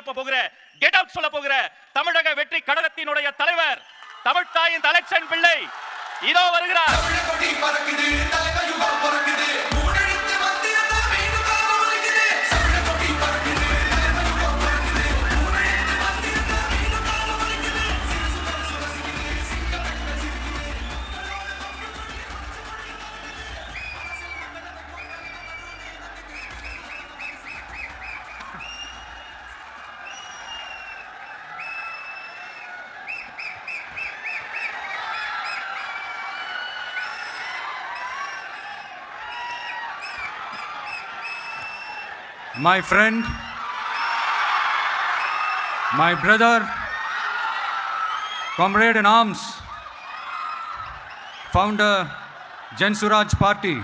எழுப்ப போகிற, get out சொல்ல போகிற தமிழக வெற்றி கழகத்தினுடைய தலைவர் தமிழ்த்தாயின் தலைச்சன் பிள்ளை இதோ வருகிறார். My friend, my brother, comrade in arms, founder Jan Suraj Party,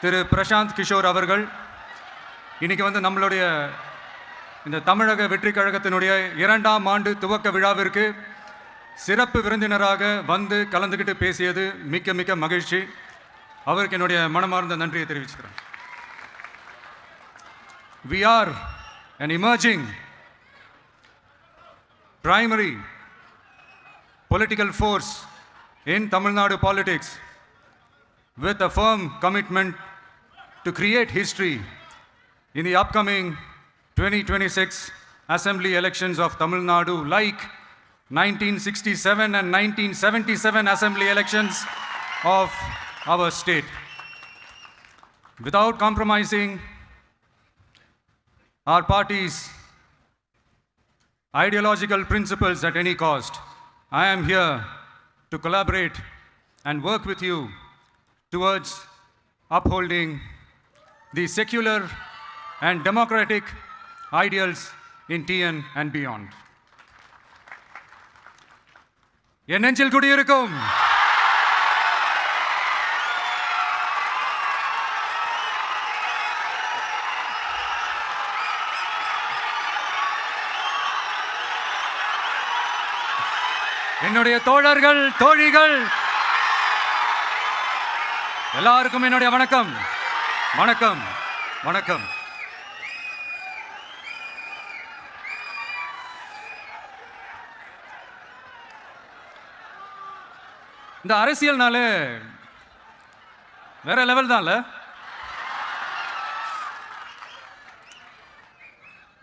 திரு பிரசாந்த் கிஷோர் அவர்கள் இன்னைக்கு வந்து நம்மளுடைய இந்த தமிழக வெற்றி கழகத்தினுடைய 2ஆம் ஆண்டு துவக்க விழாவிற்கு சிறப்பு விருந்தினராக வந்து கலந்துக்கிட்டு பேசியது மிக்க மிக்க மகிழ்ச்சி. அவருக்கு என்னுடைய மனமார்ந்த நன்றியை தெரிவிச்சுக்கிறேன். We are an emerging primary political force in Tamil Nadu politics with a firm commitment to create history in the upcoming 2026 assembly elections of Tamil Nadu, like 1967 and 1977 assembly elections of our state. Without compromising our party's ideological principles at any cost, I am here to collaborate and work with you towards upholding the secular and democratic ideals in TN and beyond. என் நெஞ்சில் குடியிருக்கும் என்னுடைய தோழர்கள், தோழிகள் எல்லாருக்கும் என்னுடைய வணக்கம் வணக்கம் வணக்கம். இந்த அரசியல்னாலே வேற லெவல் தான்ல.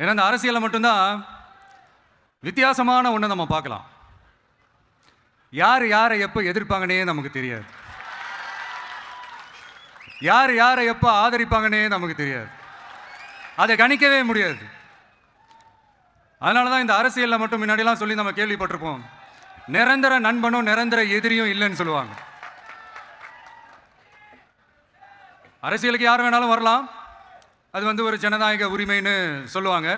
ஏன்னா இந்த அரசியலை மட்டும்தான் வித்தியாசமான ஒன்று நம்ம பார்க்கலாம். யார் யாரை எப்போ எதிர்ப்பாங்கன்னே நமக்கு தெரியாது. யார் யாரை எப்போ ஆதரிப்பாங்கன்னே நமக்கு தெரியாது. அதை கணிக்கவே முடியாது. அதனால தான் இந்த அரசியலில் மட்டும் முன்னாடிலாம் சொல்லி நம்ம கேள்விப்பட்டிருப்போம், நிரந்தர நண்பனும் நிரந்தர எதிரியும் இல்லைன்னு சொல்லுவாங்க. அரசியலுக்கு யார் வேணாலும் வரலாம், அது வந்து ஒரு ஜனநாயக உரிமைன்னு சொல்லுவாங்க.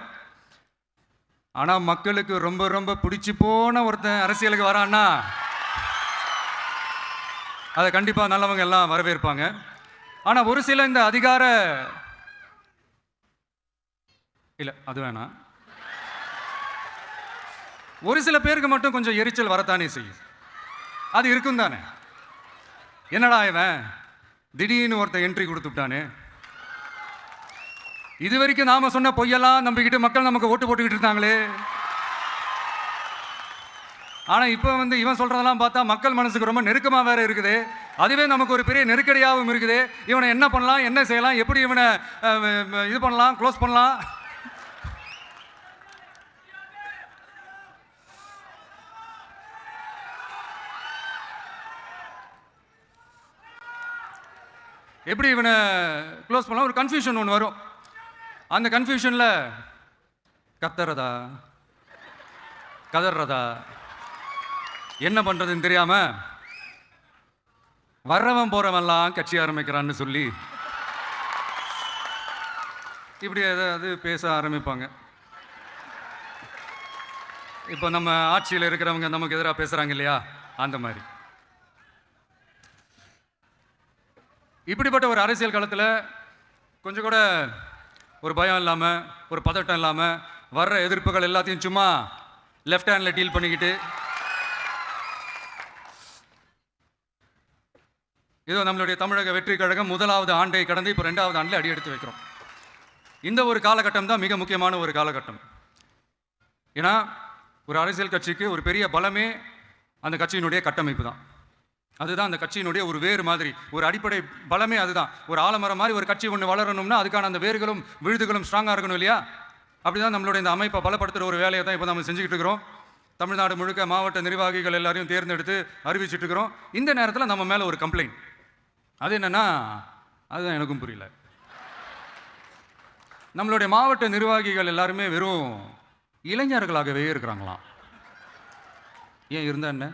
ஆனால் மக்களுக்கு ரொம்ப ரொம்ப பிடிச்சி போன ஒருத்தன் அரசியலுக்கு வரான்னா அதை கண்டிப்பாக நல்லவங்க எல்லாம் வரவேற்பாங்க. ஆனால் ஒரு சில இந்த அதிகார இல்லை அது வேணாம், ஒரு சில பேருக்கு மட்டும் கொஞ்சம் எரிச்சல் வரத்தானே செய்யும். அது இருக்கும் தானே. என்னடா இவன் திடீர்னு ஒருத்தன் என்ட்ரி கொடுத்துட்டானே, இது வரைக்கும் நாம சொன்ன பொய்யெல்லாம் நம்பிக்கிட்டு மக்கள் நமக்கு ஓட்டு போட்டுக்கிட்டு இருந்தாங்களே, ஆனால் இப்போ வந்து இவன் சொல்கிறதெல்லாம் பார்த்தா மக்கள் மனசுக்கு ரொம்ப நெருக்கமாக வேறு இருக்குது. அதுவே நமக்கு ஒரு பெரிய நெருக்கடியாகவும் இருக்குது. இவனை என்ன பண்ணலாம், என்ன செய்யலாம், எப்படி இவனை இது பண்ணலாம், க்ளோஸ் பண்ணலாம். எப்படி இவனை க்ளோஸ் பண்ணலாம், ஒரு கன்ஃபியூஷன் ஒன்று வரும். அந்த கன்ஃபியூஷனில் கத்துறதா கதறதா என்ன பண்ணுறதுன்னு தெரியாமல் வர்றவன் போகிறவன்லாம் கட்சி ஆரம்பிக்கிறான்னு சொல்லி இப்படி ஏதாவது பேச ஆரம்பிப்பாங்க. இப்போ நம்ம ஆட்சியில் இருக்கிறவங்க நமக்கு எதிராக பேசுகிறாங்க இல்லையா, அந்த மாதிரி. இப்படிப்பட்ட ஒரு அரசியல் காலத்தில் கொஞ்சம் கூட ஒரு பயம் இல்லாமல், ஒரு பதட்டம் இல்லாமல், வர்ற எதிர்ப்புகள் எல்லாத்தையும் சும்மா லெஃப்ட் ஹேண்டில் டீல் பண்ணிக்கிட்டு இதோ நம்மளுடைய தமிழக வெற்றி கழகம் முதலாவது ஆண்டை கடந்து இப்போ 2வது ஆண்டில் அடி எடுத்து வைக்கிறோம். இந்த ஒரு காலகட்டம் தான் மிக முக்கியமான ஒரு காலகட்டம். ஏன்னா ஒரு அரசியல் கட்சிக்கு ஒரு பெரிய பலமே அந்த கட்சியினுடைய கட்டமைப்பு தான். அதுதான் அந்த கட்சியினுடைய ஒரு வேறு மாதிரி, ஒரு அடிப்படை பலமே அதுதான். ஒரு ஆலமரம் மாதிரி ஒரு கட்சி ஒன்று வளரணும்னா அதுக்கான அந்த வேர்களும் விழுதுகளும் ஸ்ட்ராங்காக இருக்கணும் இல்லையா? அப்படிதான் நம்மளுடைய இந்த அமைப்பை பலப்படுத்துகிற ஒரு வேலையை தான் இப்போ நம்ம செஞ்சுக்கிட்டு இருக்கிறோம். தமிழ்நாடு முழுக்க மாவட்ட நிர்வாகிகள் எல்லாரையும் தேர்ந்தெடுத்து அறிவிச்சிட்டு இருக்கிறோம். இந்த நேரத்தில் நம்ம மேலே ஒரு கம்ப்ளைண்ட். அது என்னன்னா, அதுதான் எனக்கும் புரியல. நம்மளுடைய மாவட்ட நிர்வாகிகள் எல்லாருமே வெறும் இளைஞர்களாகவே இருக்கிறாங்களாம். ஏன் இருந்தா என்ன?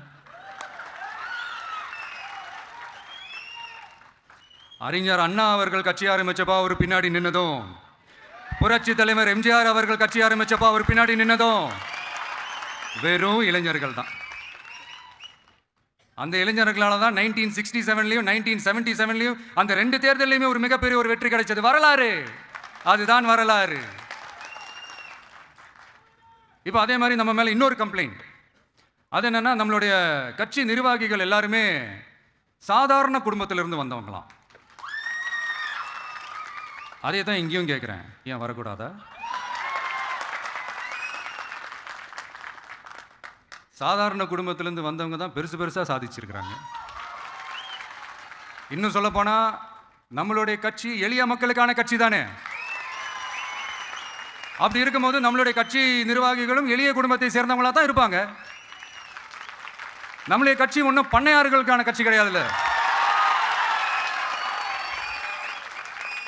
அறிஞர் அண்ணா அவர்கள் கட்சி ஆரம்பிச்சப்பா அவர் பின்னாடி நின்னதும், புரட்சி தலைவர் எம்ஜிஆர் அவர்கள் கட்சி ஆரம்பிச்சப்பா அவர் பின்னாடி நின்னதும் வெறும் இளைஞர்கள் தான். அந்த இளைஞர்களால தான் 1967லையும் 1977லையும் அந்த 2 தேர்தலையுமே ஒரு மிகப்பெரிய ஒரு வெற்றி கிடைச்சது. வரலாறு, அதுதான் வரலாறு. இப்போ அதே மாதிரி நம்ம மேல இன்னொரு கம்ப்ளைண்ட். அது என்னன்னா, நம்மளுடைய கட்சி நிர்வாகிகள் எல்லாருமே சாதாரண குடும்பத்திலிருந்து வந்தவங்களாம். அதே தான் இங்கேயும் கேட்குறேன், ஏன் வரக்கூடாதா? சாதாரண குடும்பத்திலிருந்து வந்தவங்க தான் பெருசு பெருசாக சாதிச்சிருக்கிறாங்க. இன்னும் சொல்லப்போனா நம்மளுடைய கட்சி எளிய மக்களுக்கான கட்சி தானே. அப்படி இருக்கும்போது நம்மளுடைய கட்சி நிர்வாகிகளும் எளிய குடும்பத்தை சேர்ந்தவங்களா தான் இருப்பாங்க. நம்மளுடைய கட்சி ஒன்றும் பண்ணையார்களுக்கான கட்சி கிடையாதுல்ல.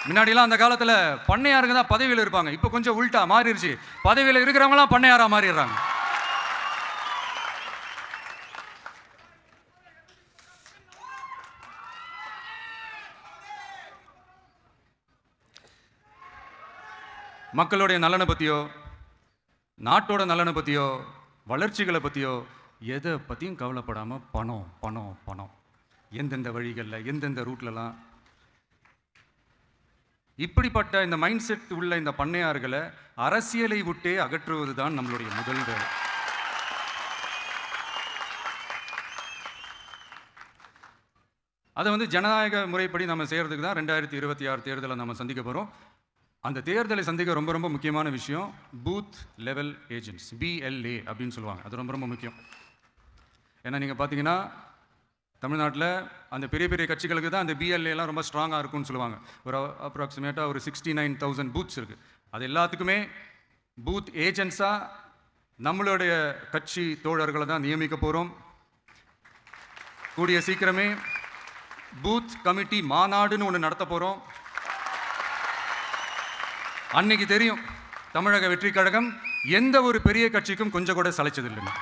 முன்னாடிலாம் அந்த காலத்தில் பண்ணையாருங்க தான் பதவியில் இருப்பாங்க. இப்போ கொஞ்சம் உள்டா மாறிடுச்சு. பதவியில் இருக்கிறவங்களாம் பண்ணையாரா மாறிடுறாங்க. மக்களுடைய நலனை பற்றியோ, நாட்டோட நலனை பற்றியோ, வளர்ச்சிகளை பற்றியோ எதை பற்றியும் கவலைப்படாமல் பணம் பணம் பணம், எந்தெந்த வழிகளில் எந்தெந்த ரூட்லலாம். இப்படிப்பட்ட இந்த மைண்ட் செட் உள்ள இந்த பண்ணையார்களை அரசியலை விட்டே அகற்றுவது தான் நம்மளுடைய முதல் வேலை. அதை ஜனநாயக முறைப்படி நம்ம செய்கிறதுக்கு தான் 2026 தேர்தலை நம்ம சந்திக்க போகிறோம். அந்த தேர்தலை சந்திக்க ரொம்ப ரொம்ப முக்கியமான விஷயம் பூத் லெவல் ஏஜென்ட்ஸ், BLA அப்படின்னு சொல்லுவாங்க. அது ரொம்ப ரொம்ப முக்கியம். ஏன்னா நீங்கள் பார்த்தீங்கன்னா தமிழ்நாட்டில் அந்த பெரிய பெரிய கட்சிகளுக்கு தான் அந்த BLAலாம் ரொம்ப ஸ்ட்ராங்காக இருக்கும்னு சொல்லுவாங்க. ஒரு அப்ராக்சிமேட்டாக ஒரு 69,000 பூத்ஸ் இருக்குது. அது எல்லாத்துக்குமே பூத் ஏஜென்ட்ஸாக நம்மளுடைய கட்சி தோழர்களை தான் நியமிக்க போகிறோம். கூடிய சீக்கிரமே பூத் கமிட்டி மாநாடுன்னு ஒன்று நடத்த போகிறோம். அன்னைக்கு தெரியும் தமிழக வெற்றி கழகம் எந்த ஒரு பெரிய கட்சிக்கும் கொஞ்சம் கூட சளைச்சதில்லைன்னு.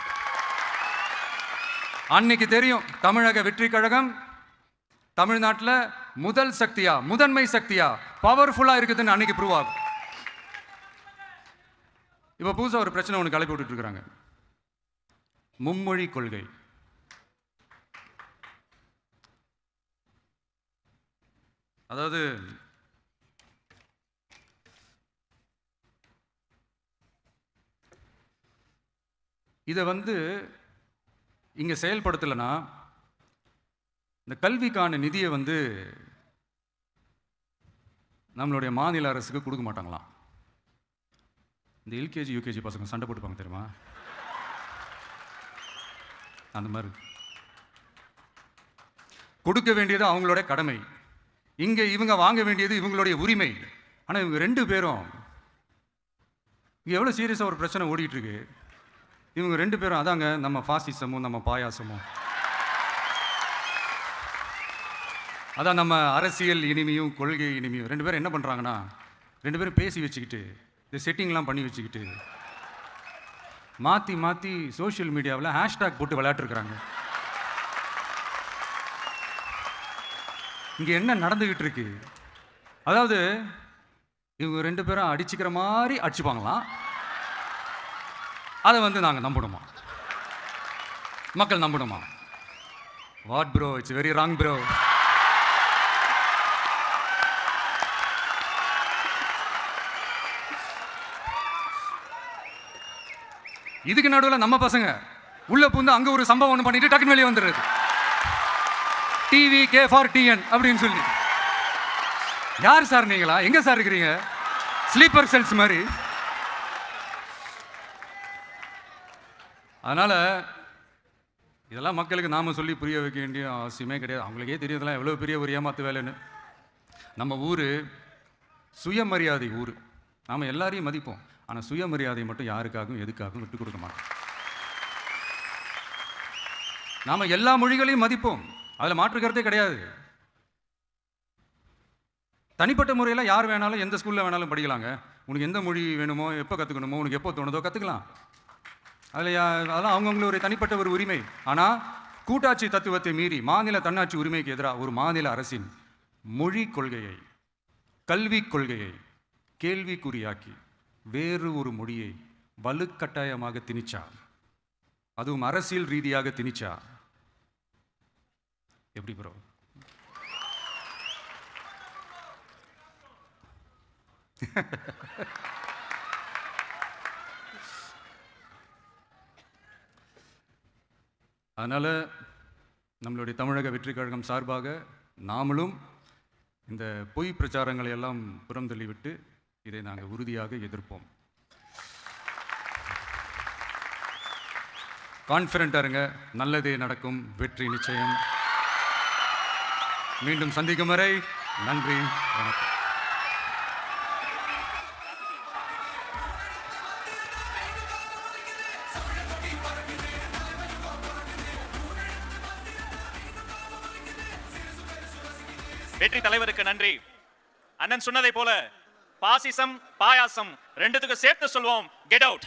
அன்னைக்கு தெரியும் தமிழக வெற்றி கழகம் தமிழ்நாட்டில் முதல் சக்தியா, முதன்மை சக்தியா, பவர்ஃபுல்லாக இருக்குதுன்னு அன்னைக்கு ப்ரூவ் ஆகும். இப்போ புதுசாக ஒரு பிரச்சனை ஒன்று கிளப்பி விட்டுட்டு இருக்கிறாங்க, மும்மொழி கொள்கை. அதாவது இதை இங்கே செயல்படுத்தலைன்னா இந்த கல்விக்கான நிதியை நம்மளுடைய மாநில அரசுக்கு கொடுக்க மாட்டாங்களாம். இந்த LKG UKG பசங்க சண்டை போட்டுப்பாங்க தெரியுமா, அந்த மாதிரி கொடுக்க வேண்டியது அவங்களோட கடமை. இங்கே இவங்க வாங்க வேண்டியது இவங்களுடைய உரிமை. ஆனால் இவங்க 2 பேரும் இங்கே எவ்வளோ சீரியஸாக ஒரு பிரச்சனை ஓடிட்டு இருக்கு. இவங்க 2 பேரும் அதாங்க நம்ம பாசிசமும் நம்ம பாயாசமும், அதான் நம்ம அரசியல் இனிமையும் கொள்கை இனிமையும். 2 பேரும் என்ன பண்ணுறாங்கன்னா 2 பேரும் பேசி வச்சுக்கிட்டு இந்த செட்டிங்லாம் பண்ணி வச்சுக்கிட்டு மாற்றி மாற்றி சோஷியல் மீடியாவில் ஹேஷ்டேக் போட்டு விளையாட்டுருக்குறாங்க. இங்கே என்ன நடந்துக்கிட்டு இருக்கு, அதாவது இவங்க 2 பேரும் அடிச்சுக்கிற மாதிரி அடிச்சுப்பாங்களாம். அதை நாங்கள் நம்பணுமா, மக்கள் நம்பணுமா? What bro, it's very wrong bro. இதுக்கு நடுவில் நம்ம பசங்க உள்ள பூந்து அங்கே ஒரு சம்பவம் ஒன்று பண்ணிட்டு டக்குன்னு வெளியே வந்துடுறது. TVK for TN அப்படின்னு சொல்லி. யார் சார் நீங்களா, எங்கே சார் இருக்கிறீங்க? ஸ்லீப்பர் செல்ஸ் மாதிரி. அதனால இதெல்லாம் மக்களுக்கு நாம சொல்லி புரிய வைக்க வேண்டிய அவசியமே கிடையாது. அவங்களுக்கே தெரியுதெல்லாம் எவ்வளவு பெரிய ஒரு ஏமாத்து வேலைன்னு. நம்ம ஊரு சுயமரியாதை ஊர். நாம எல்லாரையும் மதிப்போம். ஆனா சுயமரியாதை மட்டும் யாருக்காகவும் எதுக்காகவும் விட்டு கொடுக்க மாட்டோம். நாம எல்லா மொழிகளையும் மதிப்போம். அதுல மாற்று கருத்தே கிடையாது. தனிப்பட்ட முறையில் யார் வேணாலும் எந்த ஸ்கூல்ல வேணாலும் படிக்கலாங்க. உனக்கு எந்த மொழி வேணுமோ, எப்போ கற்றுக்கணுமோ, உனக்கு எப்போ தோணுதோ கற்றுக்கலாம். அதெல்லாம் அவங்கவுங்களுடைய தனிப்பட்ட ஒரு உரிமை. ஆனால் கூட்டாட்சி தத்துவத்தை மீறி மாநில தன்னாட்சி உரிமைக்கு எதிராக ஒரு மாநில அரசின் மொழி கொள்கையை, கல்விக் கொள்கையை கேள்விக்குறியாக்கி வேறு ஒரு மொழியை வலுக்கட்டாயமாக திணிச்சா, அதுவும் அரசியல் ரீதியாக திணிச்சா எப்படி ப்ரோ? அதனால் நம்மளுடைய தமிழக வெற்றி கழகம் சார்பாக நாமளும் இந்த பொய் பிரச்சாரங்களை எல்லாம் புறம் தள்ளிவிட்டு இதை நாங்கள் உறுதியாக எதிர்ப்போம். கான்ஃபிடென்ட்டாக இருங்க, நல்லதே நடக்கும், வெற்றி நிச்சயம். மீண்டும் சந்திக்கும் வரை நன்றி, வணக்கம். வெற்றி தலைவருக்கு நன்றி. அண்ணன் சொன்னதை போல பாசிசம் பாயாசம் ரெண்டுத்துக்கும் சேர்த்து சொல்வோம், கெட் அவுட்.